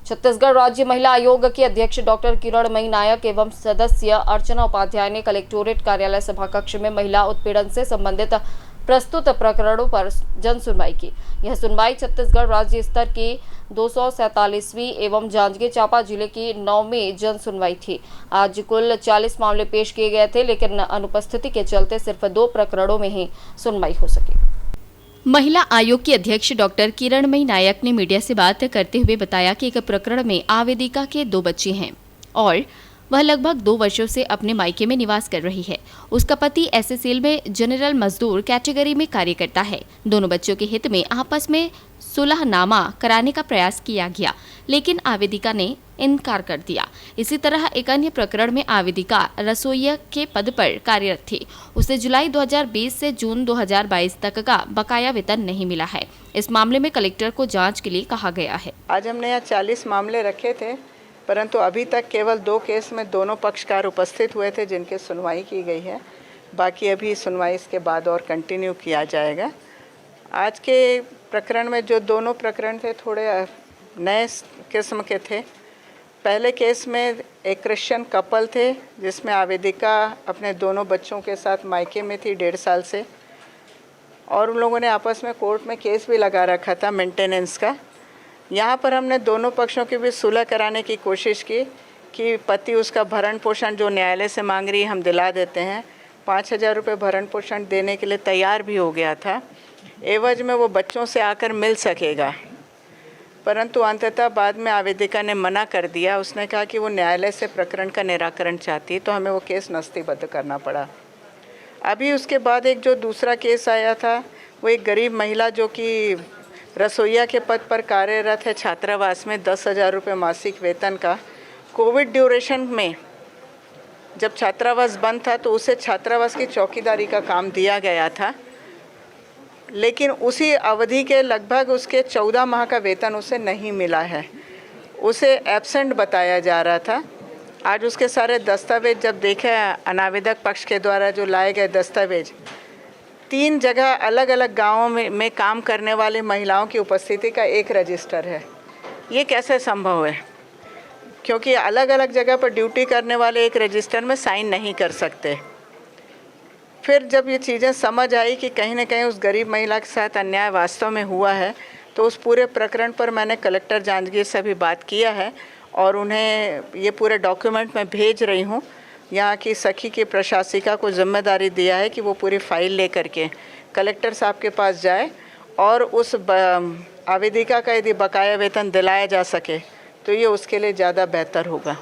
छत्तीसगढ़ राज्य महिला आयोग की अध्यक्ष डॉक्टर किरणमयी नायक एवं सदस्य अर्चना उपाध्याय ने कलेक्टोरेट कार्यालय सभाकक्ष में महिला उत्पीड़न से संबंधित प्रस्तुत प्रकरणों पर जन सुनवाई की। यह सुनवाई छत्तीसगढ़ राज्य स्तर की 247वीं एवं जांजगीर चांपा जिले की 9वीं जन सुनवाई थी। आज कुल 40 मामले पेश किए गए थे, लेकिन अनुपस्थिति के चलते सिर्फ 2 प्रकरणों में ही सुनवाई हो सकी। महिला आयोग की अध्यक्ष डॉक्टर किरणमयी नायक ने मीडिया से बात करते हुए बताया कि एक प्रकरण में आवेदिका के 2 बच्चे हैं और वह लगभग 2 वर्षों से अपने मायके में निवास कर रही है। उसका पति एसएसएल में जनरल मजदूर कैटेगरी में कार्य करता है। दोनों बच्चों के हित में आपस में सुलहनामा कराने का प्रयास किया गया, लेकिन आवेदिका ने इनकार कर दिया। इसी तरह एक अन्य प्रकरण में आवेदिका रसोइया के पद पर कार्यरत थी। उसे जुलाई 2020 से जून 2022 तक का बकाया वेतन नहीं मिला है। इस मामले में कलेक्टर को जांच के लिए कहा गया है। आज हमने यहाँ 40 मामले रखे थे, परंतु अभी तक केवल 2 केस में दोनों पक्षकार उपस्थित हुए थे जिनकी सुनवाई की गई है। बाकी अभी सुनवाई इसके बाद और कंटिन्यू किया जाएगा। आज के प्रकरण में जो दोनों प्रकरण थे थोड़े नए किस्म के थे। पहले केस में एक क्रिश्चियन कपल थे जिसमें आवेदिका अपने दोनों बच्चों के साथ मायके में थी 1.5 साल से, और उन लोगों ने आपस में कोर्ट में केस भी लगा रखा था मेंटेनेंस का। यहाँ पर हमने दोनों पक्षों की भी सुलह कराने की कोशिश की कि पति उसका भरण पोषण जो न्यायालय से मांग रही है हम दिला देते हैं। 5,000 रुपये भरण पोषण देने के लिए तैयार भी हो गया था, एवज में वो बच्चों से आकर मिल सकेगा। परंतु अंततः बाद में आवेदिका ने मना कर दिया। उसने कहा कि वो न्यायालय से प्रकरण का निराकरण चाहती है, तो हमें वो केस नस्तीबद्ध करना पड़ा। अभी उसके बाद एक जो दूसरा केस आया था, वो एक गरीब महिला जो कि रसोइया के पद पर कार्यरत है छात्रावास में 10,000 रुपये मासिक वेतन का। कोविड ड्यूरेशन में जब छात्रावास बंद था तो उसे छात्रावास की चौकीदारी का काम दिया गया था, लेकिन उसी अवधि के लगभग उसके 14 माह का वेतन उसे नहीं मिला है। उसे एब्सेंट बताया जा रहा था। आज उसके सारे दस्तावेज जब देखे अनावेदक पक्ष के द्वारा जो लाए गए दस्तावेज, 3 जगह अलग अलग गाँवों में काम करने वाली महिलाओं की उपस्थिति का एक रजिस्टर है। ये कैसे संभव है? क्योंकि अलग अलग जगह पर ड्यूटी करने वाले एक रजिस्टर में साइन नहीं कर सकते। फिर जब ये चीज़ें समझ आई कि कहीं ना कहीं उस गरीब महिला के साथ अन्याय वास्तव में हुआ है, तो उस पूरे प्रकरण पर मैंने कलेक्टर जांजगीर से भी बात किया है और उन्हें ये पूरे डॉक्यूमेंट मैं भेज रही हूँ। यहाँ की सखी की प्रशासिका को जिम्मेदारी दिया है कि वो पूरी फाइल लेकर के कलेक्टर साहब के पास जाए और उस आवेदिका का यदि बकाया वेतन दिलाया जा सके तो ये उसके लिए ज़्यादा बेहतर होगा।